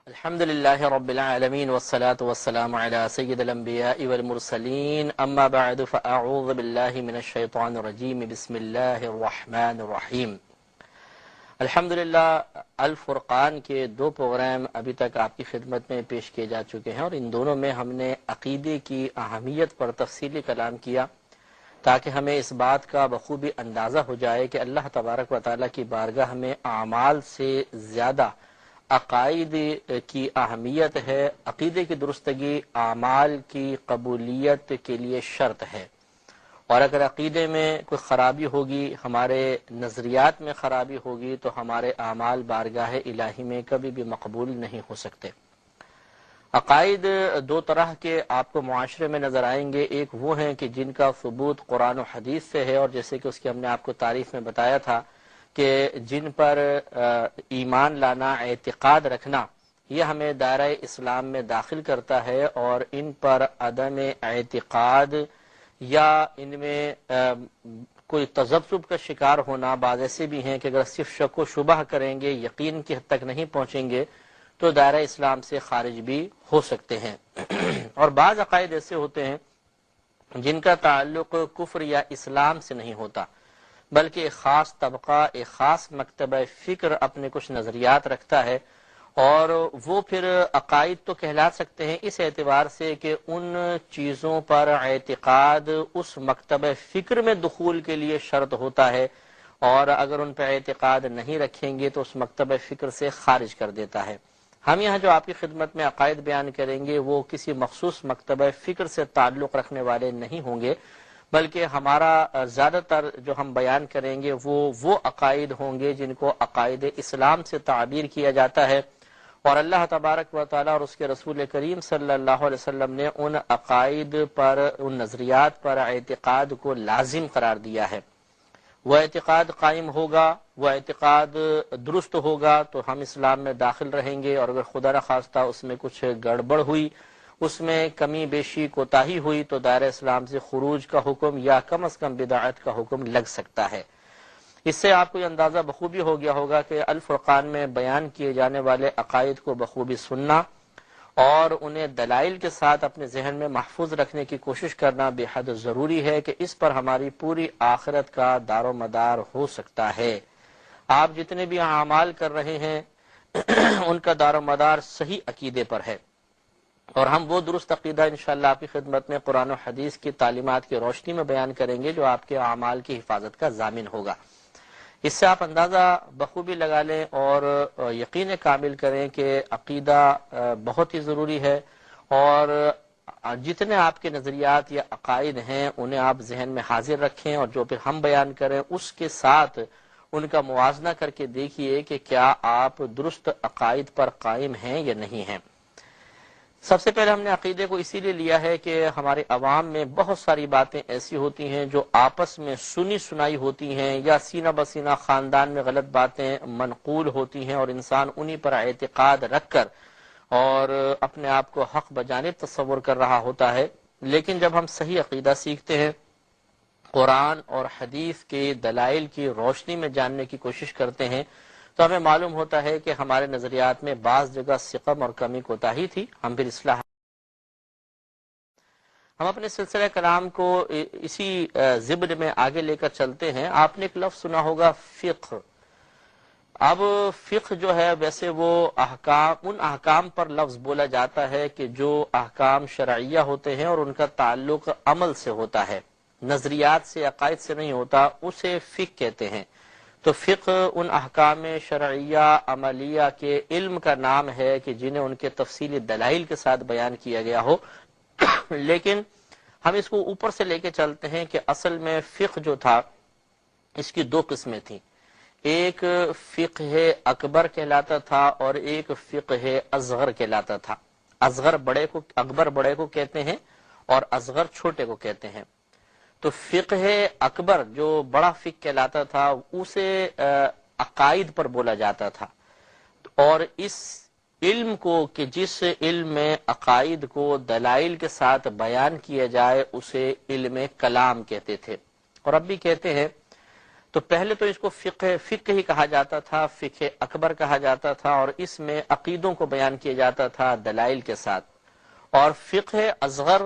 الحمدللہ رب العالمین والصلاة والسلام علی سید الانبیاء والمرسلین اما بعد فاعوذ باللہ من الشیطان الرجیم بسم اللہ الرحمن الرحیم۔ الحمدللہ الفرقان کے دو پروگرام ابھی تک آپ کی خدمت میں پیش کیے جا چکے ہیں اور ان دونوں میں ہم نے عقیدے کی اہمیت پر تفصیلی کلام کیا تاکہ ہمیں اس بات کا بخوبی اندازہ ہو جائے کہ اللہ تبارک و تعالیٰ کی بارگاہ میں اعمال سے زیادہ عقائد کی اہمیت ہے۔ عقیدے کی درستگی اعمال کی قبولیت کے لیے شرط ہے، اور اگر عقیدے میں کوئی خرابی ہوگی، ہمارے نظریات میں خرابی ہوگی تو ہمارے اعمال بارگاہ الہی میں کبھی بھی مقبول نہیں ہو سکتے۔ عقائد دو طرح کے آپ کو معاشرے میں نظر آئیں گے، ایک وہ ہیں کہ جن کا ثبوت قرآن و حدیث سے ہے، اور جیسے کہ اس کی ہم نے آپ کو تعریف میں بتایا تھا کہ جن پر ایمان لانا، اعتقاد رکھنا، یہ ہمیں دائرہ اسلام میں داخل کرتا ہے، اور ان پر عدم اعتقاد یا ان میں کوئی تذبذب کا شکار ہونا، بعض ایسے بھی ہیں کہ اگر صرف شک و شبہ کریں گے، یقین کی حد تک نہیں پہنچیں گے تو دائرہ اسلام سے خارج بھی ہو سکتے ہیں۔ اور بعض عقائد ایسے ہوتے ہیں جن کا تعلق کفر یا اسلام سے نہیں ہوتا، بلکہ ایک خاص طبقہ، ایک خاص مکتبہ فکر اپنے کچھ نظریات رکھتا ہے، اور وہ پھر عقائد تو کہلا سکتے ہیں اس اعتبار سے کہ ان چیزوں پر اعتقاد اس مکتبہ فکر میں دخول کے لیے شرط ہوتا ہے، اور اگر ان پر اعتقاد نہیں رکھیں گے تو اس مکتبہ فکر سے خارج کر دیتا ہے۔ ہم یہاں جو آپ کی خدمت میں عقائد بیان کریں گے وہ کسی مخصوص مکتبہ فکر سے تعلق رکھنے والے نہیں ہوں گے، بلکہ ہمارا زیادہ تر جو ہم بیان کریں گے وہ عقائد ہوں گے جن کو عقائد اسلام سے تعبیر کیا جاتا ہے، اور اللہ تبارک و تعالیٰ اور اس کے رسول کریم صلی اللہ علیہ وسلم نے ان عقائد پر، ان نظریات پر اعتقاد کو لازم قرار دیا ہے۔ وہ اعتقاد قائم ہوگا، وہ اعتقاد درست ہوگا تو ہم اسلام میں داخل رہیں گے، اور اگر خدا نخواستہ اس میں کچھ گڑبڑ ہوئی، اس میں کمی بیشی کوتاہی ہوئی تو دائرہ اسلام سے خروج کا حکم یا کم از کم بدعت کا حکم لگ سکتا ہے۔ اس سے آپ کو یہ اندازہ بخوبی ہو گیا ہوگا کہ الفرقان میں بیان کیے جانے والے عقائد کو بخوبی سننا اور انہیں دلائل کے ساتھ اپنے ذہن میں محفوظ رکھنے کی کوشش کرنا بے حد ضروری ہے کہ اس پر ہماری پوری آخرت کا دار و مدار ہو سکتا ہے۔ آپ جتنے بھی اعمال کر رہے ہیں ان کا دار و مدار صحیح عقیدے پر ہے، اور ہم وہ درست عقیدہ انشاءاللہ آپ کی خدمت میں قرآن و حدیث کی تعلیمات کی روشنی میں بیان کریں گے جو آپ کے اعمال کی حفاظت کا ضامن ہوگا۔ اس سے آپ اندازہ بخوبی لگا لیں اور یقین کامل کریں کہ عقیدہ بہت ہی ضروری ہے، اور جتنے آپ کے نظریات یا عقائد ہیں انہیں آپ ذہن میں حاضر رکھیں، اور جو پھر ہم بیان کریں اس کے ساتھ ان کا موازنہ کر کے دیکھیے کہ کیا آپ درست عقائد پر قائم ہیں یا نہیں ہیں۔ سب سے پہلے ہم نے عقیدے کو اسی لیے لیا ہے کہ ہمارے عوام میں بہت ساری باتیں ایسی ہوتی ہیں جو آپس میں سنی سنائی ہوتی ہیں، یا سینہ بسینہ خاندان میں غلط باتیں منقول ہوتی ہیں، اور انسان انہی پر اعتقاد رکھ کر اور اپنے آپ کو حق بجانب تصور کر رہا ہوتا ہے۔ لیکن جب ہم صحیح عقیدہ سیکھتے ہیں، قرآن اور حدیث کے دلائل کی روشنی میں جاننے کی کوشش کرتے ہیں، تو ہمیں معلوم ہوتا ہے کہ ہمارے نظریات میں بعض جگہ سقم اور کمی کوتاہی تھی، ہم پھر اصلاح۔ ہم اپنے سلسلہ کلام کو اسی ضمن میں آگے لے کر چلتے ہیں۔ آپ نے ایک لفظ سنا ہوگا فقہ۔ اب فقہ جو ہے ویسے وہ ان احکام پر لفظ بولا جاتا ہے کہ جو احکام شرعیہ ہوتے ہیں اور ان کا تعلق عمل سے ہوتا ہے، نظریات سے، عقائد سے نہیں ہوتا، اسے فقہ کہتے ہیں۔ تو فقہ ان احکام شرعیہ عملیہ کے علم کا نام ہے کہ جنہیں ان کے تفصیلی دلائل کے ساتھ بیان کیا گیا ہو، لیکن ہم اس کو اوپر سے لے کے چلتے ہیں کہ اصل میں فقہ جو تھا اس کی دو قسمیں تھیں، ایک فقہ اکبر کہلاتا تھا اور ایک فقہ اصغر کہلاتا تھا۔ اکبر بڑے کو کہتے ہیں اور اصغر چھوٹے کو کہتے ہیں۔ تو فقہ اکبر جو بڑا فقہ کہلاتا تھا اسے عقائد پر بولا جاتا تھا، اور اس علم کو کہ جس علم میں عقائد کو دلائل کے ساتھ بیان کیا جائے اسے علم کلام کہتے تھے، اور اب بھی کہتے ہیں۔ تو پہلے تو اس کو فقہ ہی کہا جاتا تھا، فقہ اکبر کہا جاتا تھا، اور اس میں عقیدوں کو بیان کیا جاتا تھا دلائل کے ساتھ۔ اور فقہ اصغر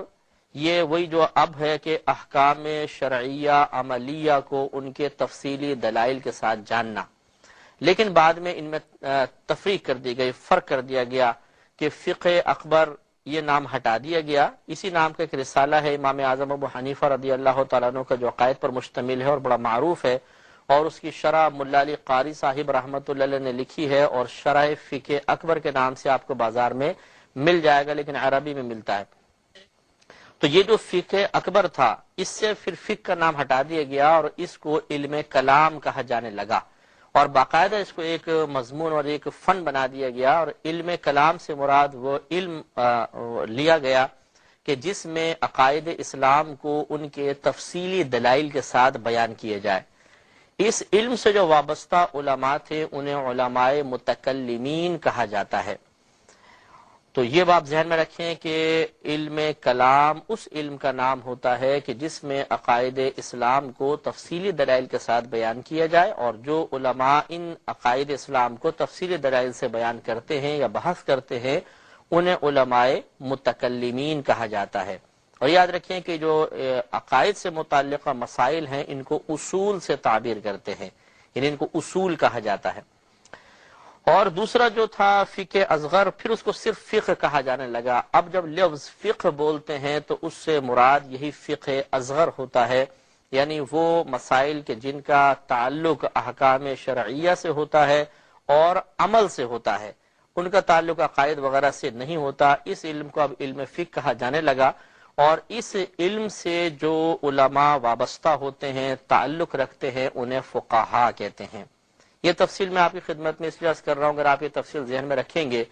یہ وہی جو اب ہے کہ احکام شرعیہ عملیہ کو ان کے تفصیلی دلائل کے ساتھ جاننا، لیکن بعد میں ان میں تفریق کر دی گئی، فرق کر دیا گیا کہ فقہ اکبر یہ نام ہٹا دیا گیا۔ اسی نام کا ایک رسالہ ہے امام اعظم ابو حنیفہ رضی اللہ تعالیٰ عنہ کا جو عقائد پر مشتمل ہے اور بڑا معروف ہے، اور اس کی شرح ملا علی قاری صاحب رحمۃ اللہ علیہ نے لکھی ہے، اور شرح فقہ اکبر کے نام سے آپ کو بازار میں مل جائے گا، لیکن عربی میں ملتا ہے۔ تو یہ جو فقہ اکبر تھا، اس سے پھر فقہ کا نام ہٹا دیا گیا اور اس کو علم کلام کہا جانے لگا، اور باقاعدہ اس کو ایک مضمون اور ایک فن بنا دیا گیا، اور علم کلام سے مراد وہ علم لیا گیا کہ جس میں عقائد اسلام کو ان کے تفصیلی دلائل کے ساتھ بیان کیے جائے۔ اس علم سے جو وابستہ علماء تھے انہیں علماء متکلمین کہا جاتا ہے۔ تو یہ بات ذہن میں رکھیں کہ علم کلام اس علم کا نام ہوتا ہے کہ جس میں عقائد اسلام کو تفصیلی دلائل کے ساتھ بیان کیا جائے، اور جو علماء ان عقائد اسلام کو تفصیلی دلائل سے بیان کرتے ہیں یا بحث کرتے ہیں انہیں علماء متکلمین کہا جاتا ہے۔ اور یاد رکھیں کہ جو عقائد سے متعلقہ مسائل ہیں ان کو اصول سے تعبیر کرتے ہیں، یعنی ان کو اصول کہا جاتا ہے۔ اور دوسرا جو تھا فقہ اصغر، پھر اس کو صرف فقہ کہا جانے لگا۔ اب جب لفظ فقہ بولتے ہیں تو اس سے مراد یہی فقہ اصغر ہوتا ہے، یعنی وہ مسائل کے جن کا تعلق احکام شرعیہ سے ہوتا ہے اور عمل سے ہوتا ہے، ان کا تعلق عقائد وغیرہ سے نہیں ہوتا۔ اس علم کو اب علم فقہ کہا جانے لگا، اور اس علم سے جو علماء وابستہ ہوتے ہیں، تعلق رکھتے ہیں، انہیں فقہاء کہتے ہیں۔ یہ تفصیل میں آپ کی خدمت میں اس لیے عرض کر رہا ہوں، اگر آپ یہ تفصیل ذہن میں رکھیں گے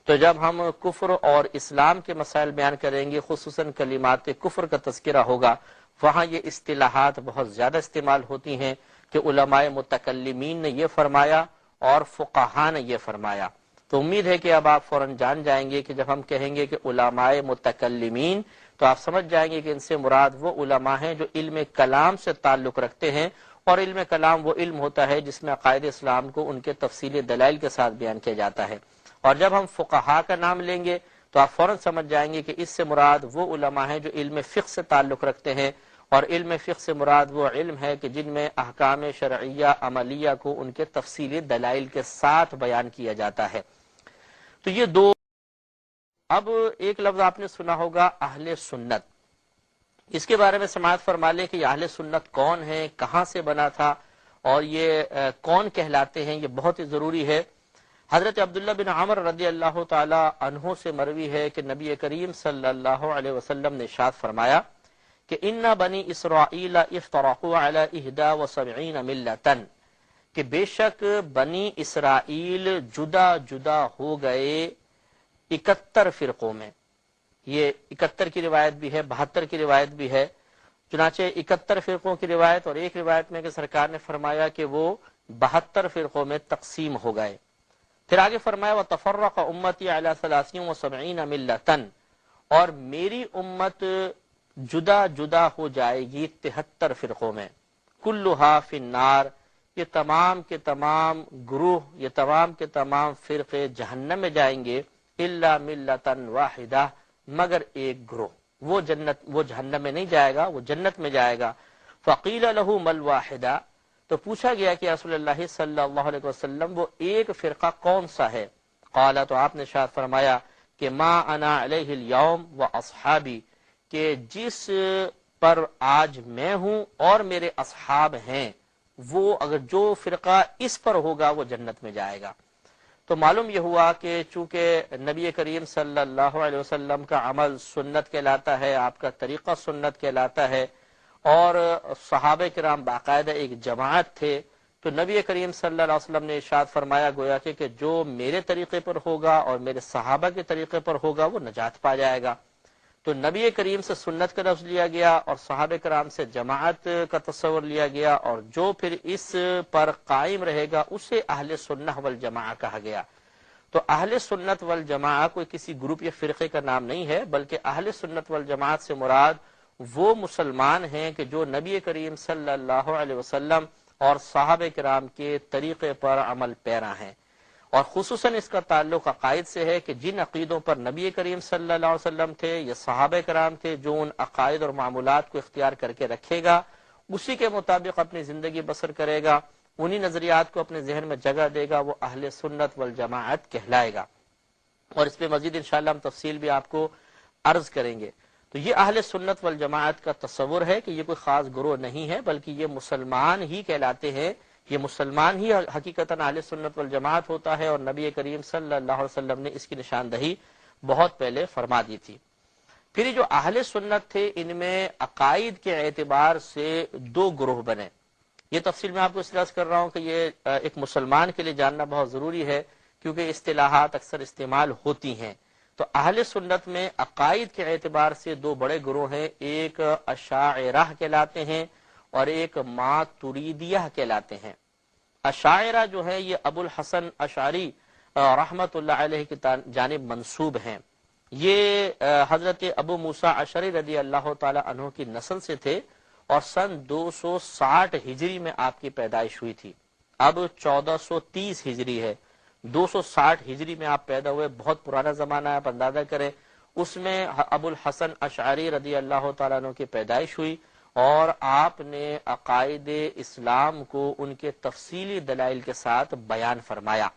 تو جب ہم کفر اور اسلام کے مسائل بیان کریں گے، خصوصاً کلمات کفر کا تذکرہ ہوگا، وہاں یہ اصطلاحات بہت زیادہ استعمال ہوتی ہیں کہ علماء متکلمین نے یہ فرمایا اور فقہاء نے یہ فرمایا۔ تو امید ہے کہ اب آپ فوراً جان جائیں گے کہ جب ہم کہیں گے کہ علماء متکلمین تو آپ سمجھ جائیں گے کہ ان سے مراد وہ علماء ہیں جو علم کلام سے تعلق رکھتے ہیں، اور علم کلام وہ علم ہوتا ہے جس میں عقائد اسلام کو ان کے تفصیلی دلائل کے ساتھ بیان کیا جاتا ہے۔ اور جب ہم فقہاء کا نام لیں گے تو آپ فوراً سمجھ جائیں گے کہ اس سے مراد وہ علماء ہیں جو علم فقہ سے تعلق رکھتے ہیں، اور علم فقہ سے مراد وہ علم ہے کہ جن میں احکام شرعیہ عملیہ کو ان کے تفصیلی دلائل کے ساتھ بیان کیا جاتا ہے۔ تو یہ دو۔ اب ایک لفظ آپ نے سنا ہوگا اہل سنت، اس کے بارے میں سماعت فرما لیں کہ یہ اہل سنت کون ہے، کہاں سے بنا تھا، اور یہ کون کہلاتے ہیں، یہ بہت ہی ضروری ہے۔ حضرت عبداللہ بن عمر رضی اللہ تعالی عنہ سے مروی ہے کہ نبی کریم صلی اللہ علیہ وسلم نے ارشاد فرمایا کہ ان بنی اسرائیل افترقوا علی 71 ملتن، کہ بے شک بنی اسرائیل جدا جدا ہو گئے 71 فرقوں میں۔ یہ 71 کی روایت بھی ہے، 72 کی روایت بھی ہے، چنانچہ 71 فرقوں کی روایت، اور ایک روایت میں کہ سرکار نے فرمایا کہ وہ 72 فرقوں میں تقسیم ہو گئے۔ پھر آگے فرمایا وَتَفَرَّقَ أُمَّتِي عَلَى 73 مِلَّةً، اور میری امت جدا جدا ہو جائے گی 73 فرقوں میں، كُلُّهَا فِي النَّارِ، یہ تمام کے تمام گروہ، یہ تمام کے تمام فرقے جہنم میں جائیں گے، إِلَّا مِلَّةً وَاحِدَةً، مگر ایک گروہ، وہ جہنم میں نہیں جائے گا، وہ جنت میں جائے گا۔ فقیل له ما الواحدہ، تو پوچھا گیا کہ رسول اللہ صلی اللہ علیہ وسلم وہ ایک فرقہ کون سا ہے؟ قال، تو آپ نے ارشاد فرمایا کہ ما انا علیہ اليوم واصحابی، کہ جس پر آج میں ہوں اور میرے اصحاب ہیں، وہ اگر جو فرقہ اس پر ہوگا وہ جنت میں جائے گا۔ تو معلوم یہ ہوا کہ چونکہ نبی کریم صلی اللہ علیہ وسلم کا عمل سنت کہلاتا ہے، آپ کا طریقہ سنت کہلاتا ہے، اور صحابہ کرام باقاعدہ ایک جماعت تھے، تو نبی کریم صلی اللہ علیہ وسلم نے ارشاد فرمایا گویا کہ جو میرے طریقے پر ہوگا اور میرے صحابہ کے طریقے پر ہوگا وہ نجات پا جائے گا۔ تو نبی کریم سے سنت کا لفظ لیا گیا اور صحابہ کرام سے جماعت کا تصور لیا گیا، اور جو پھر اس پر قائم رہے گا اسے اہل سنہ والجماعہ کہا گیا۔ تو اہل سنت والجماعہ کوئی کسی گروپ یا فرقے کا نام نہیں ہے، بلکہ اہل سنت والجماعت سے مراد وہ مسلمان ہیں کہ جو نبی کریم صلی اللہ علیہ وسلم اور صحابہ کرام کے طریقے پر عمل پیرا ہیں، اور خصوصاً اس کا تعلق عقائد سے ہے کہ جن عقیدوں پر نبی کریم صلی اللہ علیہ وسلم تھے یا صحابہ کرام تھے، جو ان عقائد اور معمولات کو اختیار کر کے رکھے گا، اسی کے مطابق اپنی زندگی بسر کرے گا، انہی نظریات کو اپنے ذہن میں جگہ دے گا، وہ اہل سنت والجماعت کہلائے گا۔ اور اس پہ مزید انشاءاللہ ہم تفصیل بھی آپ کو عرض کریں گے۔ تو یہ اہل سنت والجماعت کا تصور ہے کہ یہ کوئی خاص گروہ نہیں ہے، بلکہ یہ مسلمان ہی کہلاتے ہیں، یہ مسلمان ہی حقیقتاً اہل سنت والجماعت ہوتا ہے، اور نبی کریم صلی اللہ علیہ وسلم نے اس کی نشاندہی بہت پہلے فرما دی تھی۔ پھر جو اہل سنت تھے، ان میں عقائد کے اعتبار سے دو گروہ بنے۔ یہ تفصیل میں آپ کو اس لیے عرض کر رہا ہوں کہ یہ ایک مسلمان کے لیے جاننا بہت ضروری ہے، کیونکہ اصطلاحات اکثر استعمال ہوتی ہیں۔ تو اہل سنت میں عقائد کے اعتبار سے دو بڑے گروہ ہیں، ایک اشاعرہ کہلاتے ہیں اور ایک ماتریدیہ کہلاتے ہیں۔ اشاعرہ جو ہے یہ ابو الحسن اشعری رحمت اللہ علیہ کی جانب منسوب ہیں۔ یہ حضرت ابو موسیٰ اشعری رضی اللہ تعالی عنہ کی نسل سے تھے، اور سن 260 ہجری میں آپ کی پیدائش ہوئی تھی۔ اب 1430 ہجری ہے، 260 ہجری میں آپ پیدا ہوئے، بہت پرانا زمانہ ہے، آپ اندازہ کریں۔ اس میں ابو الحسن اشعری رضی اللہ تعالیٰ عنہ کی پیدائش ہوئی، اور آپ نے عقائد اسلام کو ان کے تفصیلی دلائل کے ساتھ بیان فرمایا۔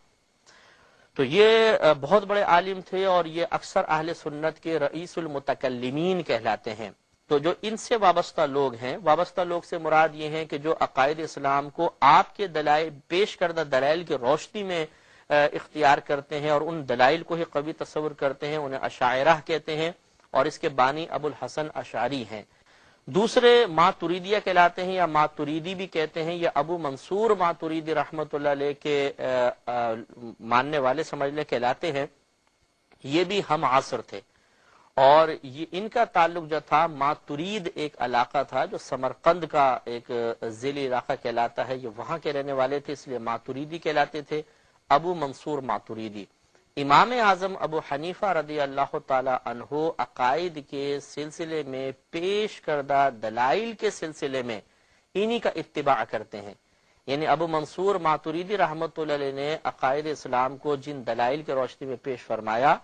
تو یہ بہت بڑے عالم تھے، اور یہ اکثر اہل سنت کے رئیس المتکلمین کہلاتے ہیں۔ تو جو ان سے وابستہ لوگ ہیں، وابستہ لوگ سے مراد یہ ہیں کہ جو عقائد اسلام کو آپ کے دلائل، پیش کردہ دلائل کی روشنی میں اختیار کرتے ہیں، اور ان دلائل کو ہی قوی تصور کرتے ہیں، انہیں اشاعرہ کہتے ہیں، اور اس کے بانی ابو الحسن اشعری ہیں۔ دوسرے ماتریدیہ کہلاتے ہیں، یا ماتریدی بھی کہتے ہیں، یا ابو منصور ماتریدی رحمت اللہ علیہ کے ماننے والے سمجھ لیں کہلاتے ہیں۔ یہ بھی ہم عصر تھے، اور یہ ان کا تعلق جو تھا، ماترید ایک علاقہ تھا جو سمرقند کا ایک ذیلی علاقہ کہلاتا ہے، یہ وہاں کے رہنے والے تھے، اس لیے ماتریدی کہلاتے تھے، ابو منصور ماتریدی۔ امام اعظم ابو حنیفہ رضی اللہ تعالی عنہ عقائد کے سلسلے میں، پیش کردہ دلائل کے سلسلے میں انہی کا اتباع کرتے ہیں۔ یعنی ابو منصور ماتریدی رحمت اللہ علیہ نے عقائد اسلام کو جن دلائل کی روشنی میں پیش فرمایا،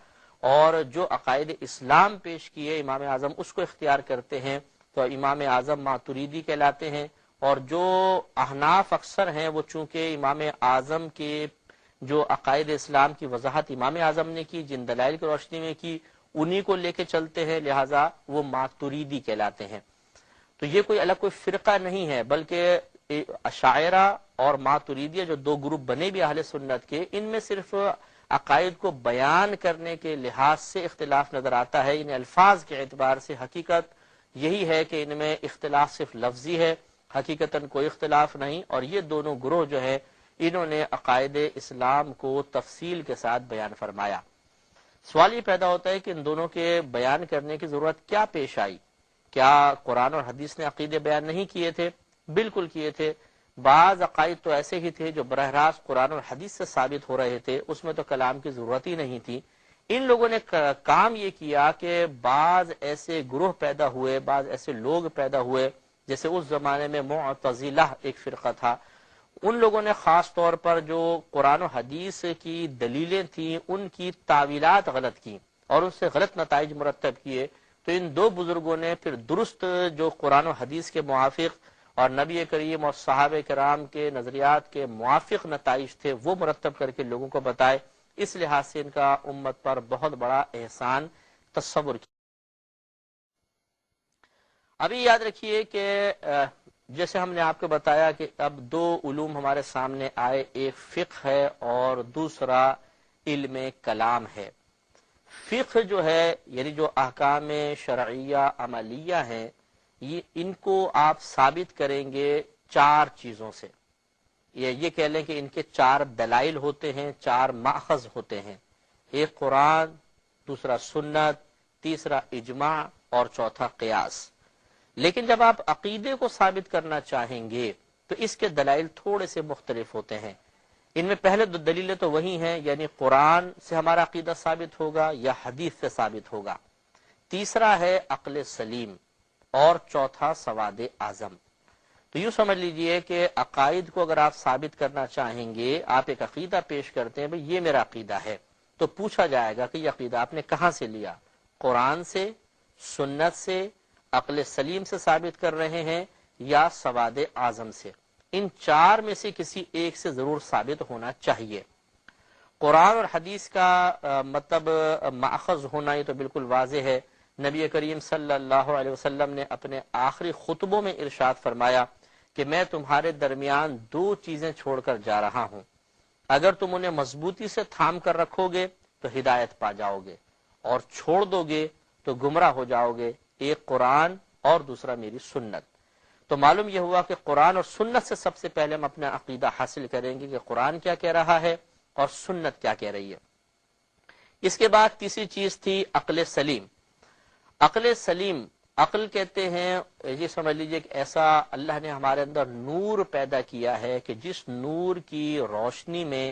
اور جو عقائد اسلام پیش کیے، امام اعظم اس کو اختیار کرتے ہیں، تو امام اعظم ماتریدی کہلاتے ہیں۔ اور جو احناف اکثر ہیں، وہ چونکہ امام اعظم کے جو عقائد اسلام کی وضاحت امام اعظم نے کی، جن دلائل کی روشنی میں کی، انہی کو لے کے چلتے ہیں، لہٰذا وہ ماتریدی کہلاتے ہیں۔ تو یہ کوئی الگ کوئی فرقہ نہیں ہے، بلکہ اشاعرہ اور ماتریدیہ جو دو گروپ بنے بھی اہل سنت کے، ان میں صرف عقائد کو بیان کرنے کے لحاظ سے اختلاف نظر آتا ہے۔ ان الفاظ کے اعتبار سے حقیقت یہی ہے کہ ان میں اختلاف صرف لفظی ہے، حقیقتاً کوئی اختلاف نہیں، اور یہ دونوں گروہ جو ہے، انہوں نے عقائد اسلام کو تفصیل کے ساتھ بیان فرمایا۔ سوال یہ پیدا ہوتا ہے کہ ان دونوں کے بیان کرنے کی ضرورت کیا پیش آئی؟ کیا قرآن اور حدیث نے عقیدے بیان نہیں کیے تھے؟ بالکل کیے تھے۔ بعض عقائد تو ایسے ہی تھے جو براہ راست قرآن اور حدیث سے ثابت ہو رہے تھے، اس میں تو کلام کی ضرورت ہی نہیں تھی۔ ان لوگوں نے کام یہ کیا کہ بعض ایسے گروہ پیدا ہوئے، بعض ایسے لوگ پیدا ہوئے، جیسے اس زمانے میں معتزلہ ایک فرقہ تھا، ان لوگوں نے خاص طور پر جو قرآن و حدیث کی دلیلیں تھیں، ان کی تعویلات غلط کی، اور اس سے غلط نتائج مرتب کیے۔ تو ان دو بزرگوں نے پھر درست جو قرآن و حدیث کے موافق اور نبی کریم اور صحابہ کرام کے نظریات کے موافق نتائج تھے، وہ مرتب کر کے لوگوں کو بتائے۔ اس لحاظ سے ان کا امت پر بہت بڑا احسان تصور کیا۔ ابھی یاد رکھیے کہ جیسے ہم نے آپ کو بتایا کہ اب دو علوم ہمارے سامنے آئے، ایک فقہ ہے اور دوسرا علم کلام ہے۔ فقہ جو ہے، یعنی جو احکام شرعیہ عملیہ ہیں، ان کو آپ ثابت کریں گے چار چیزوں سے۔ یہ کہہ لیں کہ ان کے چار دلائل ہوتے ہیں، چار ماخذ ہوتے ہیں، ایک قرآن، دوسرا سنت، تیسرا اجماع اور چوتھا قیاس۔ لیکن جب آپ عقیدے کو ثابت کرنا چاہیں گے تو اس کے دلائل تھوڑے سے مختلف ہوتے ہیں۔ ان میں پہلے دو دلیلیں تو وہی ہیں، یعنی قرآن سے ہمارا عقیدہ ثابت ہوگا یا حدیث سے ثابت ہوگا، تیسرا ہے عقل سلیم، اور چوتھا سواد اعظم۔ تو یوں سمجھ لیجئے کہ عقائد کو اگر آپ ثابت کرنا چاہیں گے، آپ ایک عقیدہ پیش کرتے ہیں بھئی یہ میرا عقیدہ ہے، تو پوچھا جائے گا کہ یہ عقیدہ آپ نے کہاں سے لیا؟ قرآن سے، سنت سے، عقل سلیم سے ثابت کر رہے ہیں یا سواد اعظم سے؟ ان چار میں سے کسی ایک سے ضرور ثابت ہونا چاہیے۔ قرآن اور حدیث کا مطلب ماخذ ہونا یہ تو بالکل واضح ہے۔ نبی کریم صلی اللہ علیہ وسلم نے اپنے آخری خطبوں میں ارشاد فرمایا کہ میں تمہارے درمیان دو چیزیں چھوڑ کر جا رہا ہوں، اگر تم انہیں مضبوطی سے تھام کر رکھو گے تو ہدایت پا جاؤ گے، اور چھوڑ دو گے تو گمراہ ہو جاؤ گے، ایک قرآن اور دوسرا میری سنت۔ تو معلوم یہ ہوا کہ قرآن اور سنت سے سب سے پہلے ہم اپنا عقیدہ حاصل کریں گے کہ قرآن کیا کہہ رہا ہے اور سنت کیا کہہ رہی ہے۔ اس کے بعد تیسری چیز تھی عقل سلیم۔ عقل سلیم، عقل کہتے ہیں، یہ سمجھ لیجئے کہ ایسا اللہ نے ہمارے اندر نور پیدا کیا ہے کہ جس نور کی روشنی میں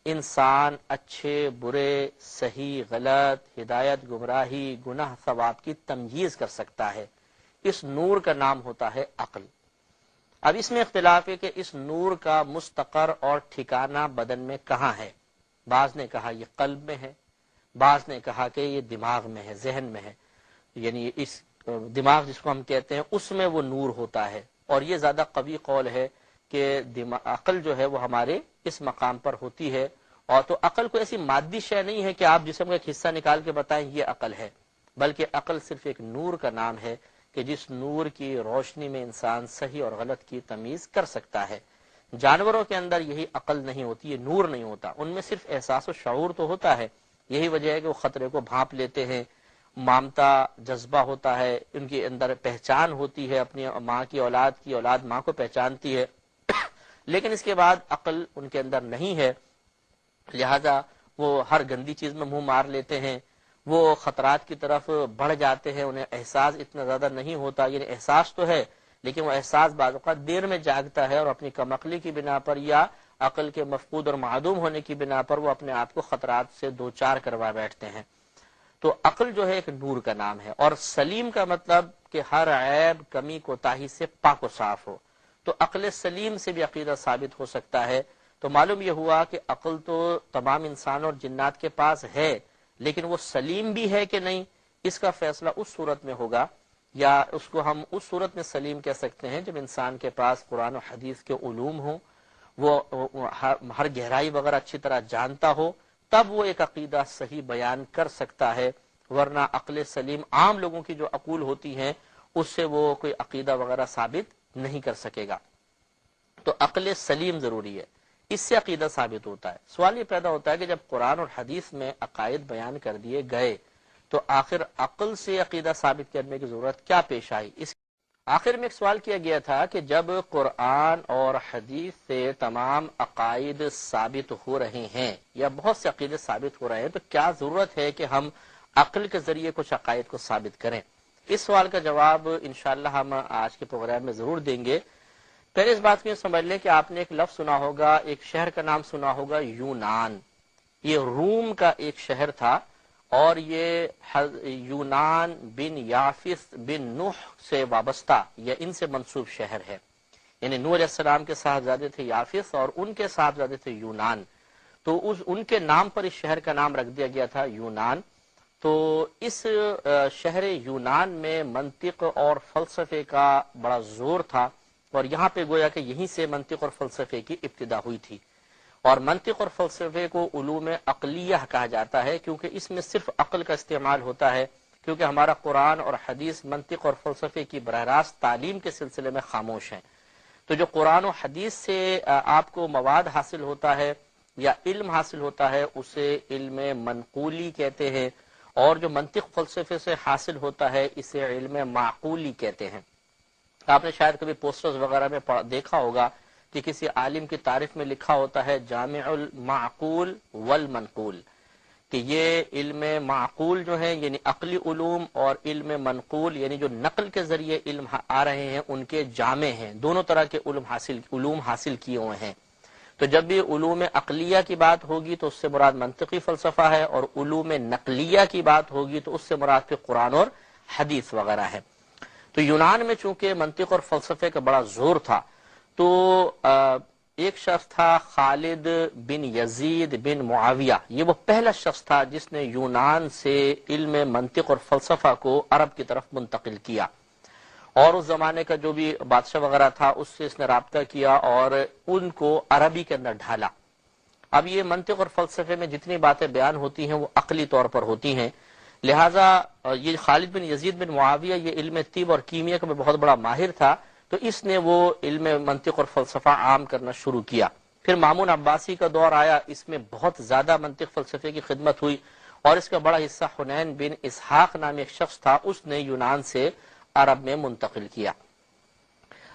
انسان اچھے برے، صحیح غلط، ہدایت گمراہی، گناہ ثواب کی تمییز کر سکتا ہے۔ اس نور کا نام ہوتا ہے عقل۔ اب اس میں اختلاف ہے کہ اس نور کا مستقر اور ٹھکانہ بدن میں کہاں ہے۔ بعض نے کہا یہ قلب میں ہے، بعض نے کہا کہ یہ دماغ میں ہے، ذہن میں ہے، یعنی اس دماغ جس کو ہم کہتے ہیں اس میں وہ نور ہوتا ہے، اور یہ زیادہ قوی قول ہے کہ عقل جو ہے وہ ہمارے اس مقام پر ہوتی ہے۔ اور تو عقل کو ایسی مادی شے نہیں ہے کہ آپ جسم کا ایک حصہ نکال کے بتائیں یہ عقل ہے، بلکہ عقل صرف ایک نور کا نام ہے کہ جس نور کی روشنی میں انسان صحیح اور غلط کی تمیز کر سکتا ہے۔ جانوروں کے اندر یہی عقل نہیں ہوتی، یہ نور نہیں ہوتا، ان میں صرف احساس و شعور تو ہوتا ہے، یہی وجہ ہے کہ وہ خطرے کو بھانپ لیتے ہیں، مامتا جذبہ ہوتا ہے، ان کے اندر پہچان ہوتی ہے، اپنی ماں کی اولاد ماں کو پہچانتی ہے، لیکن اس کے بعد عقل ان کے اندر نہیں ہے، لہذا وہ ہر گندی چیز میں منہ مار لیتے ہیں، وہ خطرات کی طرف بڑھ جاتے ہیں، انہیں احساس اتنا زیادہ نہیں ہوتا، یعنی احساس تو ہے لیکن وہ احساس بعض اوقات دیر میں جاگتا ہے، اور اپنی کم عقلی کی بنا پر یا عقل کے مفقود اور معدوم ہونے کی بنا پر وہ اپنے آپ کو خطرات سے دوچار کروا بیٹھتے ہیں۔ تو عقل جو ہے ایک نور کا نام ہے، اور سلیم کا مطلب کہ ہر عیب کمی کوتاہی سے پاک و صاف ہو۔ تو عقل سلیم سے بھی عقیدہ ثابت ہو سکتا ہے۔ تو معلوم یہ ہوا کہ عقل تو تمام انسان اور جنات کے پاس ہے، لیکن وہ سلیم بھی ہے کہ نہیں، اس کا فیصلہ اس صورت میں ہوگا، یا اس کو ہم اس صورت میں سلیم کہہ سکتے ہیں جب انسان کے پاس قرآن و حدیث کے علوم ہوں، وہ ہر گہرائی وغیرہ اچھی طرح جانتا ہو، تب وہ ایک عقیدہ صحیح بیان کر سکتا ہے، ورنہ عقل سلیم عام لوگوں کی جو عقول ہوتی ہیں اس سے وہ کوئی عقیدہ وغیرہ ثابت نہیں کر سکے گا۔ تو عقل سلیم ضروری ہے، اس سے عقیدہ ثابت ہوتا ہے۔ سوال یہ پیدا ہوتا ہے کہ جب قرآن اور حدیث میں عقائد بیان کر دیے گئے تو آخر عقل سے عقیدہ ثابت کرنے کی ضرورت کیا پیش آئی؟ اس آخر میں ایک سوال کیا گیا تھا کہ جب قرآن اور حدیث سے تمام عقائد ثابت ہو رہے ہیں یا بہت سے عقیدے ثابت ہو رہے ہیں تو کیا ضرورت ہے کہ ہم عقل کے ذریعے کچھ عقائد کو ثابت کریں؟ اس سوال کا جواب انشاءاللہ ہم آج کے پروگرام میں ضرور دیں گے۔ پہلے اس بات کو یہ سمجھ لیں کہ آپ نے ایک لفظ سنا ہوگا، ایک شہر کا نام سنا ہوگا، یونان۔ یہ روم کا ایک شہر تھا، اور یہ یونان بن یافس بن نوح سے وابستہ یا ان سے منسوب شہر ہے، یعنی نوح علیہ السلام کے صاحبزادے تھے یافس اور ان کے صاحبزادے تھے یونان، تو ان کے نام پر اس شہر کا نام رکھ دیا گیا تھا یونان۔ تو اس شہر یونان میں منطق اور فلسفے کا بڑا زور تھا، اور یہاں پہ گویا کہ یہیں سے منطق اور فلسفے کی ابتدا ہوئی تھی، اور منطق اور فلسفے کو علوم عقلیہ کہا جاتا ہے کیونکہ اس میں صرف عقل کا استعمال ہوتا ہے، کیونکہ ہمارا قرآن اور حدیث منطق اور فلسفے کی براہ راست تعلیم کے سلسلے میں خاموش ہیں۔ تو جو قرآن و حدیث سے آپ کو مواد حاصل ہوتا ہے یا علم حاصل ہوتا ہے اسے علم منقولی کہتے ہیں، اور جو منطق فلسفے سے حاصل ہوتا ہے اسے علم معقولی کہتے ہیں۔ آپ نے شاید کبھی پوسٹرز وغیرہ میں دیکھا ہوگا کہ کسی عالم کی تعریف میں لکھا ہوتا ہے جامع المعقول والمنقول، کہ یہ علم معقول جو ہے یعنی عقلی علوم اور علم منقول یعنی جو نقل کے ذریعے علم آ رہے ہیں ان کے جامع ہیں، دونوں طرح کے علوم حاصل کیے ہوئے ہیں۔ تو جب بھی علوم عقلیہ کی بات ہوگی تو اس سے مراد منطقی فلسفہ ہے، اور علوم نقلیہ کی بات ہوگی تو اس سے مراد پھر قرآن اور حدیث وغیرہ ہے۔ تو یونان میں چونکہ منطق اور فلسفے کا بڑا زور تھا، تو ایک شخص تھا خالد بن یزید بن معاویہ، یہ وہ پہلا شخص تھا جس نے یونان سے علم منطق اور فلسفہ کو عرب کی طرف منتقل کیا، اور اس زمانے کا جو بھی بادشاہ وغیرہ تھا اس سے اس نے رابطہ کیا اور ان کو عربی کے اندر ڈھالا۔ اب یہ منطق اور فلسفے میں جتنی باتیں بیان ہوتی ہیں وہ عقلی طور پر ہوتی ہیں، لہٰذا یہ خالد بن یزید بن معاویہ یہ علم طب اور کیمیا کا میں بہت بڑا ماہر تھا، تو اس نے وہ علم منطق اور فلسفہ عام کرنا شروع کیا۔ پھر مامون عباسی کا دور آیا، اس میں بہت زیادہ منطق فلسفے کی خدمت ہوئی، اور اس کا بڑا حصہ حنین بن اسحاق نامی ایک شخص تھا، اس نے یونان سے عرب میں منتقل کیا۔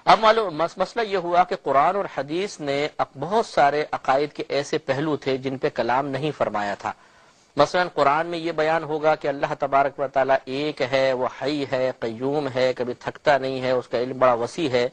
اب معلوم مسئلہ یہ ہوا کہ قرآن اور حدیث نے بہت سارے عقائد کے ایسے پہلو تھے جن پہ کلام نہیں فرمایا تھا۔ مثلا قرآن میں یہ بیان ہوگا کہ اللہ تبارک و تعالیٰ ایک ہے، وہ حی ہے، قیوم ہے، کبھی تھکتا نہیں ہے، اس کا علم بڑا وسیع ہے،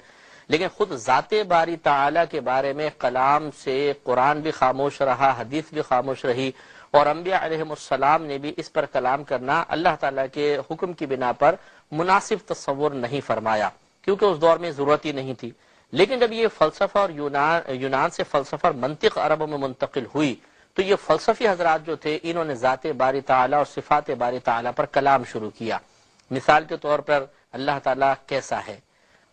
لیکن خود ذات باری تعالیٰ کے بارے میں کلام سے قرآن بھی خاموش رہا، حدیث بھی خاموش رہی، اور انبیاء علیہ السلام نے بھی اس پر کلام کرنا اللہ تعالیٰ کے حکم کی بنا پر مناسب تصور نہیں فرمایا، کیونکہ اس دور میں ضرورت ہی نہیں تھی۔ لیکن جب یہ فلسفہ اور یونان سے فلسفہ اور منطق عربوں میں منتقل ہوئی تو یہ فلسفی حضرات جو تھے انہوں نے ذات باری تعالیٰ اور صفات باری تعالیٰ پر کلام شروع کیا۔ مثال کے طور پر اللہ تعالیٰ کیسا ہے،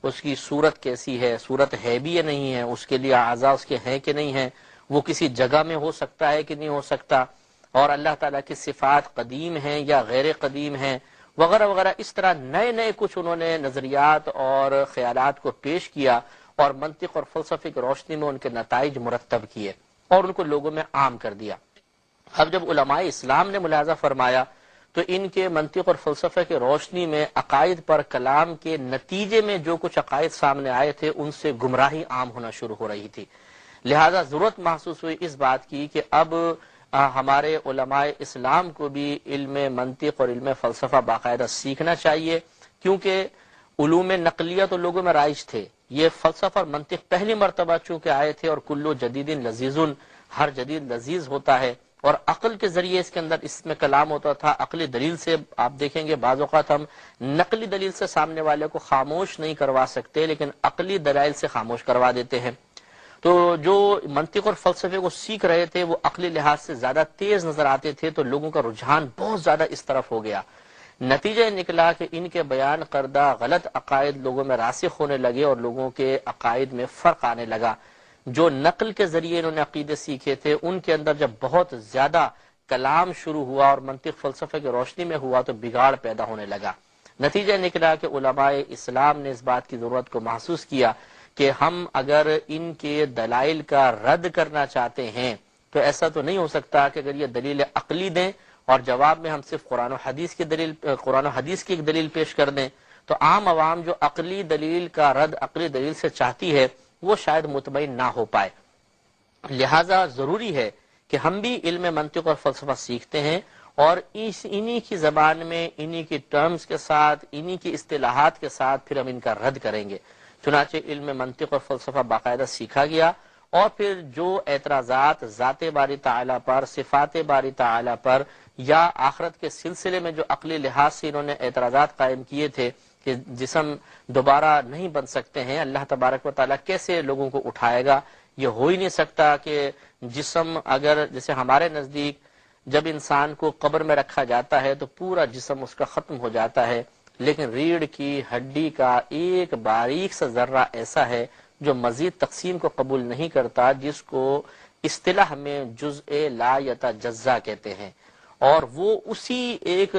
اس کی صورت کیسی ہے، صورت ہے بھی یا نہیں ہے، اس کے لیے اعضاء اس کے ہیں کہ نہیں ہیں، وہ کسی جگہ میں ہو سکتا ہے کہ نہیں ہو سکتا، اور اللہ تعالیٰ کی صفات قدیم ہیں یا غیر قدیم ہیں، وغیرہ وغیرہ۔ اس طرح نئے نئے کچھ انہوں نے نظریات اور خیالات کو پیش کیا اور منطق اور فلسفے کی روشنی میں ان کے نتائج مرتب کیے اور ان کو لوگوں میں عام کر دیا۔ اب جب علماء اسلام نے ملاحظہ فرمایا تو ان کے منطق اور فلسفے کی روشنی میں عقائد پر کلام کے نتیجے میں جو کچھ عقائد سامنے آئے تھے ان سے گمراہی عام ہونا شروع ہو رہی تھی، لہذا ضرورت محسوس ہوئی اس بات کی کہ اب ہمارے علماء اسلام کو بھی علم منطق اور علم فلسفہ باقاعدہ سیکھنا چاہیے، کیونکہ علوم نقلیہ تو لوگوں میں رائج تھے، یہ فلسفہ اور منطق پہلی مرتبہ چونکہ آئے تھے، اور کلو جدید لذیذ، ہر جدید لذیذ ہوتا ہے، اور عقل کے ذریعے اس کے اندر اس میں کلام ہوتا تھا۔ عقلی دلیل سے آپ دیکھیں گے بعض اوقات ہم نقلی دلیل سے سامنے والے کو خاموش نہیں کروا سکتے، لیکن عقلی دلائل سے خاموش کروا دیتے ہیں۔ تو جو منطق اور فلسفے کو سیکھ رہے تھے وہ عقلی لحاظ سے زیادہ تیز نظر آتے تھے، تو لوگوں کا رجحان بہت زیادہ اس طرف ہو گیا۔ نتیجہ نکلا کہ ان کے بیان کردہ غلط عقائد لوگوں میں راسخ ہونے لگے اور لوگوں کے عقائد میں فرق آنے لگا۔ جو نقل کے ذریعے انہوں نے عقیدے سیکھے تھے ان کے اندر جب بہت زیادہ کلام شروع ہوا اور منطق فلسفے کی روشنی میں ہوا تو بگاڑ پیدا ہونے لگا۔ نتیجہ نکلا کہ علماء اسلام نے اس بات کی ضرورت کو محسوس کیا کہ ہم اگر ان کے دلائل کا رد کرنا چاہتے ہیں تو ایسا تو نہیں ہو سکتا کہ اگر یہ دلیل عقلی دیں اور جواب میں ہم صرف قرآن و حدیث کی ایک دلیل پیش کر دیں، تو عام عوام جو عقلی دلیل کا رد عقلی دلیل سے چاہتی ہے وہ شاید مطمئن نہ ہو پائے۔ لہٰذا ضروری ہے کہ ہم بھی علم منطق اور فلسفہ سیکھتے ہیں اور انہی کی زبان میں انہی کی ٹرمز کے ساتھ انہی کی اصطلاحات کے ساتھ پھر ہم ان کا رد کریں گے۔ چنانچہ علم منطق اور فلسفہ باقاعدہ سیکھا گیا، اور پھر جو اعتراضات ذات باری تعالیٰ پر، صفات باری تعالیٰ پر یا آخرت کے سلسلے میں جو عقلی لحاظ سے انہوں نے اعتراضات قائم کیے تھے کہ جسم دوبارہ نہیں بن سکتے ہیں، اللہ تبارک و تعالیٰ کیسے لوگوں کو اٹھائے گا، یہ ہو ہی نہیں سکتا کہ جسم اگر جیسے ہمارے نزدیک جب انسان کو قبر میں رکھا جاتا ہے تو پورا جسم اس کا ختم ہو جاتا ہے، لیکن ریڑھ کی ہڈی کا ایک باریک سا ذرہ ایسا ہے جو مزید تقسیم کو قبول نہیں کرتا، جس کو اصطلاح میں جزء لا یتجزا کہتے ہیں، اور وہ اسی ایک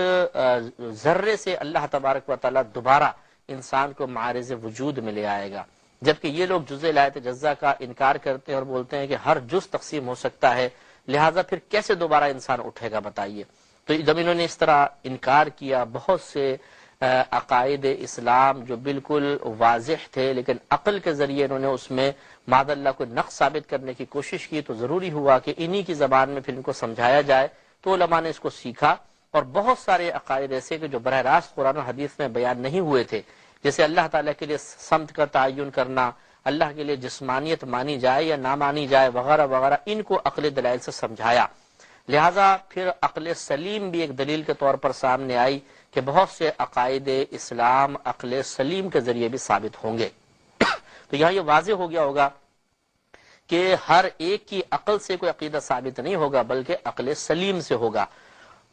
ذرے سے اللہ تبارک و تعالیٰ دوبارہ انسان کو معارض وجود میں لے آئے گا، جبکہ یہ لوگ جزء لا یتجزا کا انکار کرتے ہیں اور بولتے ہیں کہ ہر جز تقسیم ہو سکتا ہے، لہٰذا پھر کیسے دوبارہ انسان اٹھے گا بتائیے۔ تو جب انہوں نے اس طرح انکار کیا، بہت سے عقائد اسلام جو بالکل واضح تھے لیکن عقل کے ذریعے انہوں نے اس میں معاذ اللہ کو نقص ثابت کرنے کی کوشش کی، تو ضروری ہوا کہ انہی کی زبان میں پھر ان کو سمجھایا جائے، تو علماء نے اس کو سیکھا، اور بہت سارے عقائد ایسے کہ جو براہ راست قرآن و حدیث میں بیان نہیں ہوئے تھے، جیسے اللہ تعالیٰ کے لیے سمت کا تعین کرنا، اللہ کے لیے جسمانیت مانی جائے یا نہ مانی جائے وغیرہ وغیرہ، ان کو عقل دلائل سے سمجھایا۔ لہٰذا پھر عقل سلیم بھی ایک دلیل کے طور پر سامنے آئی کہ بہت سے عقائد اسلام عقل سلیم کے ذریعے بھی ثابت ہوں گے۔ تو یہاں یہ واضح ہو گیا ہوگا کہ ہر ایک کی عقل سے کوئی عقیدہ ثابت نہیں ہوگا، بلکہ عقل سلیم سے ہوگا۔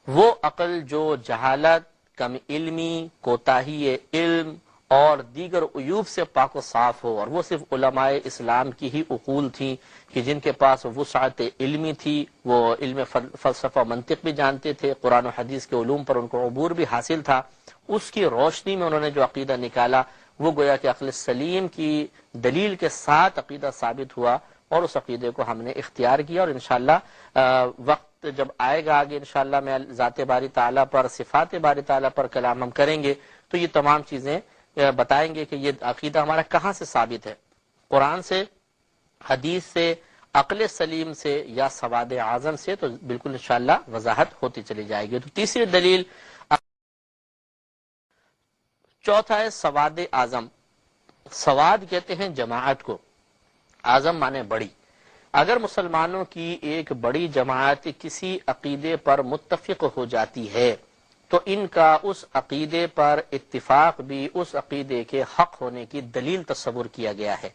وہ عقل جو جہالت، کم علمی، کوتاہی علم اور دیگر عیوب سے پاک و صاف ہو، اور وہ صرف علماء اسلام کی ہی عقول تھیں کہ جن کے پاس وسعت علمی تھی، وہ علم فلسفہ منطق بھی جانتے تھے، قرآن و حدیث کے علوم پر ان کو عبور بھی حاصل تھا۔ اس کی روشنی میں انہوں نے جو عقیدہ نکالا وہ گویا کہ عقل سلیم کی دلیل کے ساتھ عقیدہ ثابت ہوا، اور اس عقیدے کو ہم نے اختیار کیا، اور انشاءاللہ وقت جب آئے گا آگے انشاءاللہ میں ذات باری تعالیٰ پر، صفات باری تعالیٰ پر کلام ہم کریں گے تو یہ تمام چیزیں بتائیں گے کہ یہ عقیدہ ہمارا کہاں سے ثابت ہے، قرآن سے، حدیث سے، عقل سلیم سے، یا سواد اعظم سے، تو بالکل انشاءاللہ وضاحت ہوتی چلی جائے گی۔ تو تیسری دلیل، چوتھا ہے سواد اعظم۔ سواد کہتے ہیں جماعت کو، اعظم مانے بڑی۔ اگر مسلمانوں کی ایک بڑی جماعت کسی عقیدے پر متفق ہو جاتی ہے تو ان کا اس عقیدے پر اتفاق بھی اس عقیدے کے حق ہونے کی دلیل تصور کیا گیا ہے،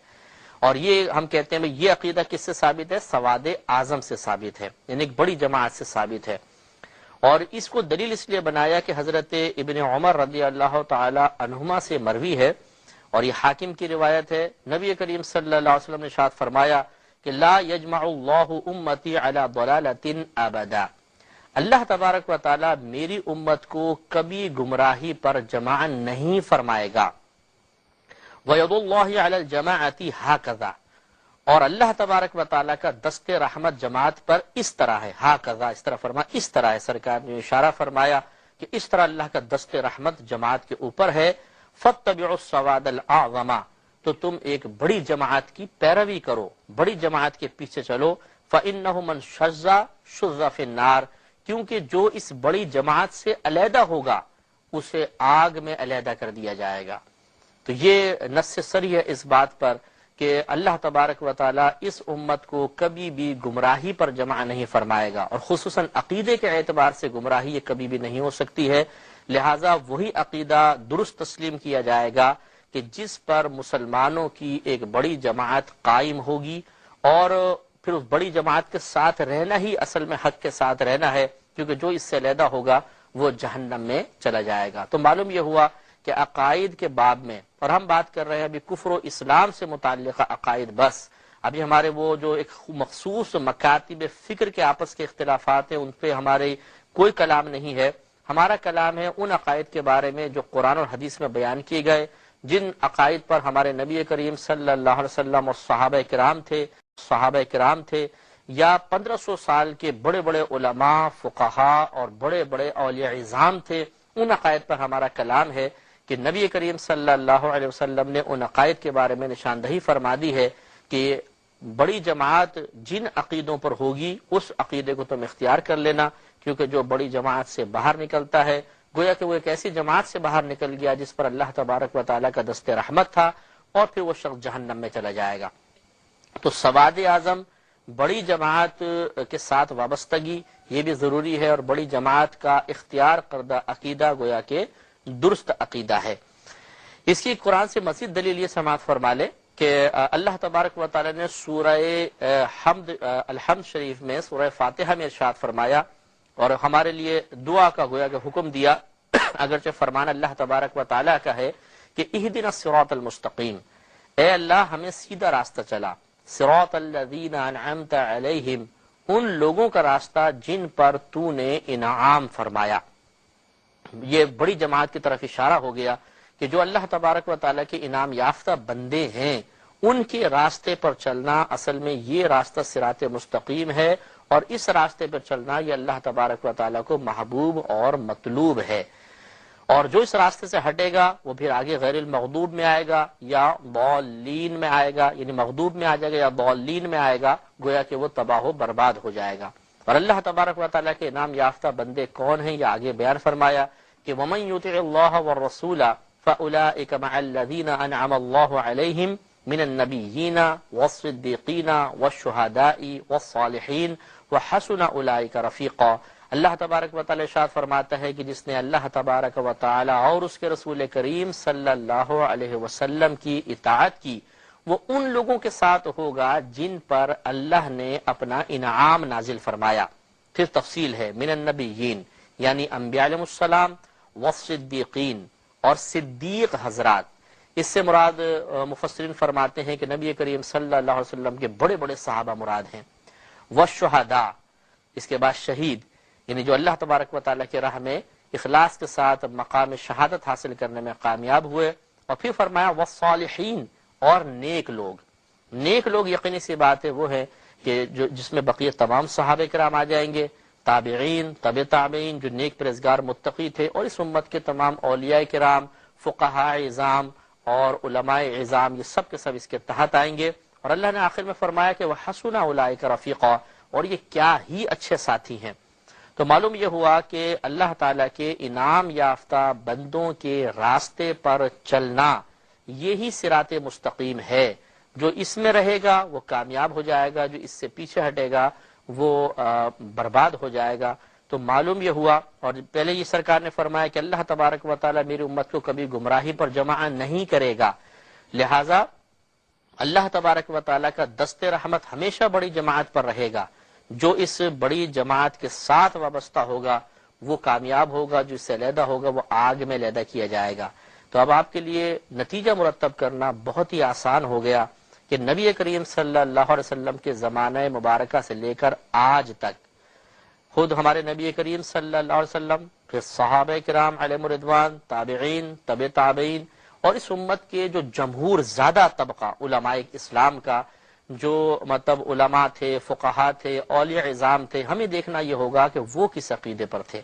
اور یہ ہم کہتے ہیں یہ عقیدہ کس سے ثابت ہے؟ سواد اعظم سے ثابت ہے، یعنی ایک بڑی جماعت سے ثابت ہے۔ اور اس کو دلیل اس لیے بنایا کہ حضرت ابن عمر رضی اللہ تعالی عنہما سے مروی ہے، اور یہ حاکم کی روایت ہے، نبی کریم صلی اللہ علیہ وسلم نے ارشاد فرمایا کہ لا یجمع اللہ امتی علی ضلالۃ ابدا، اللہ تبارک و تعالی میری امت کو کبھی گمراہی پر جمع نہیں فرمائے گا۔ وَيَدُ اللَّهِ عَلَى الْجَمَاعَةِ هَكَذَا، اور اللہ تبارک و تعالی کا دست رحمت جماعت پر اس طرح ہے، ہاکذا اس طرح فرمایا، اس طرح ہے، سرکار نے اشارہ فرمایا کہ اس طرح اللہ کا دست رحمت جماعت کے اوپر ہے۔ فَاتَّبِعُوا السَّوَادَ الْأَعْظَمَ، تو تم ایک بڑی جماعت کی پیروی کرو، بڑی جماعت کے پیچھے چلو۔ فَإِنَّهُ مَنْ شَذَّ فِي النَّارِ، کیونکہ جو اس بڑی جماعت سے علیحدہ ہوگا اسے آگ میں علیحدہ کر دیا جائے گا۔ تو یہ نص صریح ہے اس بات پر کہ اللہ تبارک و تعالی اس امت کو کبھی بھی گمراہی پر جمع نہیں فرمائے گا، اور خصوصاً عقیدے کے اعتبار سے گمراہی یہ کبھی بھی نہیں ہو سکتی ہے۔ لہٰذا وہی عقیدہ درست تسلیم کیا جائے گا کہ جس پر مسلمانوں کی ایک بڑی جماعت قائم ہوگی، اور پھر اس بڑی جماعت کے ساتھ رہنا ہی اصل میں حق کے ساتھ رہنا ہے، کیونکہ جو اس سے علیحدہ ہوگا وہ جہنم میں چلا جائے گا۔ تو معلوم یہ ہوا کہ عقائد کے باب میں، اور ہم بات کر رہے ہیں ابھی کفر و اسلام سے متعلقہ عقائد بس، ابھی ہمارے وہ جو ایک مخصوص مکاتب فکر کے آپس کے اختلافات ہیں ان پہ ہمارے کوئی کلام نہیں ہے۔ ہمارا کلام ہے ان عقائد کے بارے میں جو قرآن اور حدیث میں بیان کیے گئے، جن عقائد پر ہمارے نبی کریم صلی اللہ علیہ وسلم اور صحابہ کرام تھے یا 1500 سال کے بڑے بڑے علماء، فقہاء اور بڑے بڑے اولیاء اعظام تھے، ان عقائد پر ہمارا کلام ہے کہ نبی کریم صلی اللہ علیہ وسلم نے ان عقائد کے بارے میں نشاندہی فرما دی ہے کہ بڑی جماعت جن عقیدوں پر ہوگی اس عقیدے کو تم اختیار کر لینا، کیونکہ جو بڑی جماعت سے باہر نکلتا ہے گویا کہ وہ ایک ایسی جماعت سے باہر نکل گیا جس پر اللہ تبارک و تعالیٰ کا دست رحمت تھا، اور پھر وہ شخص جہنم میں چلا جائے گا۔ تو سواد اعظم، بڑی جماعت کے ساتھ وابستگی یہ بھی ضروری ہے، اور بڑی جماعت کا اختیار کردہ عقیدہ گویا کہ درست عقیدہ ہے۔ اس کی قرآن سے مزید دلیل یہ سماعت فرما لے کہ اللہ تبارک و تعالی نے سورہ الحمد شریف میں، سورہ فاتحہ میں ارشاد فرمایا، اور ہمارے لیے دعا کا گویا کہ حکم دیا، اگرچہ فرمان اللہ تبارک و تعالی کا ہے کہ اہدنا الصراط المستقیم، اے اللہ ہمیں سیدھا راستہ چلا، صراط الذین انعمت علیہم، ان لوگوں کا راستہ جن پر تو نے انعام فرمایا۔ یہ بڑی جماعت کی طرف اشارہ ہو گیا کہ جو اللہ تبارک و تعالیٰ کے انعام یافتہ بندے ہیں ان کے راستے پر چلنا اصل میں یہ راستہ صراط مستقیم ہے، اور اس راستے پر چلنا یہ اللہ تبارک و تعالیٰ کو محبوب اور مطلوب ہے۔ اور جو اس راستے سے ہٹے گا وہ پھر آگے غیر المغضوب میں آئے گا یا ضالین میں آئے گا، یعنی مغضوب میں آ جائے گا یا ضالین میں آئے گا، گویا کہ وہ تباہ و برباد ہو جائے گا۔ اور اللہ تبارک و تعالیٰ کے انعام یافتہ بندے کون ہیں یہ آگے بیان فرمایا کہ وَمَن يُطِعِ اللَّهَ وَالرَّسُولَ فَأُولَٰئِكَ مَعَ الَّذِينَ أَنْعَمَ اللَّهُ عَلَيْهِمْ مِنَ النَّبِيِّينَ وَالصِّدِّيقِينَ وَالشُّهَدَاءِ وَالصَّالِحِينَ وَحَسُنَ أُولَٰئِكَ رَفِيقًا۔ اللہ تبارک و تعالی ارشاد فرماتا ہے کہ جس نے اللہ تبارک و تعالی اور اس کے رسول کریم صلی اللہ علیہ وسلم کی اطاعت کی، وہ ان لوگوں کے ساتھ ہوگا جن پر اللہ نے اپنا انعام نازل فرمایا. پھر تفصیل ہے من النبیین یعنی انبیاء علیہ السلام والصدیقین اور صدیق حضرات. اس سے مراد مفسرین فرماتے ہیں کہ نبی کریم صلی اللہ علیہ وسلم کے بڑے بڑے صحابہ مراد ہیں. والشہداء اس کے بعد شہید یعنی جو اللہ تبارک و تعالیٰ کی راہ میں اخلاص کے ساتھ مقام شہادت حاصل کرنے میں کامیاب ہوئے. اور پھر فرمایا والصالحین اور نیک لوگ. نیک لوگ یقینی سی بات ہے وہ ہے کہ جس میں بقیہ تمام صحابہ کرام آ جائیں گے، تابعین، تبع تابعین جو نیک پرہیزگار متقی تھے، اور اس امت کے تمام اولیاء کرام، فقہاء عظام اور علماء عظام، یہ سب کے سب اس کے تحت آئیں گے. اور اللہ نے آخر میں فرمایا کہ وَحَسُنَ أُولَٰئِكَ رَفِيقًا، اور یہ کیا ہی اچھے ساتھی ہیں. تو معلوم یہ ہوا کہ اللہ تعالیٰ کے انعام یافتہ بندوں کے راستے پر چلنا یہی صراط مستقیم ہے. جو اس میں رہے گا وہ کامیاب ہو جائے گا، جو اس سے پیچھے ہٹے گا وہ برباد ہو جائے گا. تو معلوم یہ ہوا، اور پہلے یہ سرکار نے فرمایا کہ اللہ تبارک و تعالیٰ میری امت کو کبھی گمراہی پر جمع نہیں کرے گا، لہٰذا اللہ تبارک و تعالیٰ کا دست رحمت ہمیشہ بڑی جماعت پر رہے گا. جو اس بڑی جماعت کے ساتھ وابستہ ہوگا وہ کامیاب ہوگا، جو اس سے علیحدہ ہوگا وہ آگ میں علیحدہ کیا جائے گا. تو اب آپ کے لیے نتیجہ مرتب کرنا بہت ہی آسان ہو گیا کہ نبی کریم صلی اللہ علیہ وسلم کے زمانہ مبارکہ سے لے کر آج تک خود ہمارے نبی کریم صلی اللہ علیہ وسلم، پھر صحابہ کرام علیہم رضوان، تابعین، تبع تابعین، اور اس امت کے جو جمہور زیادہ طبقہ علماء اسلام کا، جو مطلب علماء تھے، فقہاء تھے، اولیاء عظام تھے، ہمیں دیکھنا یہ ہوگا کہ وہ کس عقیدے پر تھے.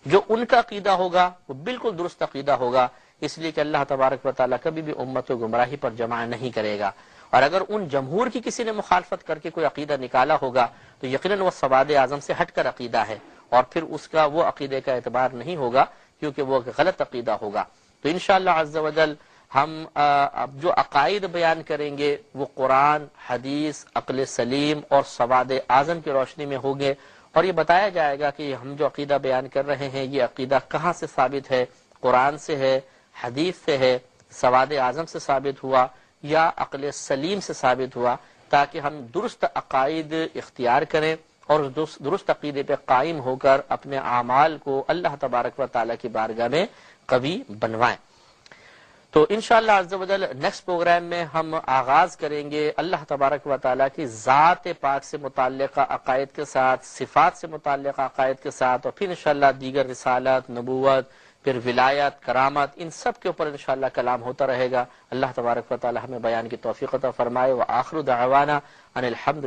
جو ان کا عقیدہ ہوگا وہ بالکل درست عقیدہ ہوگا، اس لیے کہ اللہ تبارک و تعالیٰ کبھی بھی امت کو گمراہی پر جمع نہیں کرے گا. اور اگر ان جمہور کی کسی نے مخالفت کر کے کوئی عقیدہ نکالا ہوگا تو یقیناً وہ سواد اعظم سے ہٹ کر عقیدہ ہے، اور پھر اس کا وہ عقیدے کا اعتبار نہیں ہوگا کیونکہ وہ غلط عقیدہ ہوگا. تو انشاءاللہ عز و جل ہم اب جو عقائد بیان کریں گے وہ قرآن، حدیث، عقل سلیم اور سواد اعظم کی روشنی میں ہوں گے، اور یہ بتایا جائے گا کہ ہم جو عقیدہ بیان کر رہے ہیں یہ عقیدہ کہاں سے ثابت ہے، قرآن سے ہے، حدیث سے ہے، سواد اعظم سے ثابت ہوا یا عقل سلیم سے ثابت ہوا، تاکہ ہم درست عقائد اختیار کریں اور درست عقیدے پہ قائم ہو کر اپنے اعمال کو اللہ تبارک و تعالیٰ کی بارگاہ میں قوی بنوائیں. تو انشاءاللہ عز و جل نیکسٹ پروگرام میں ہم آغاز کریں گے اللہ تبارک و تعالیٰ کی ذات پاک سے متعلقہ عقائد کے ساتھ، صفات سے متعلقہ عقائد کے ساتھ، اور پھر انشاءاللہ دیگر رسالت، نبوت، پھر ولایت، کرامت، ان سب کے اوپر انشاءاللہ کلام ہوتا رہے گا. اللہ تبارک و تعالیٰ ہمیں بیان کی توفیق عطا فرمائے. وآخر دعوانا ان الحمد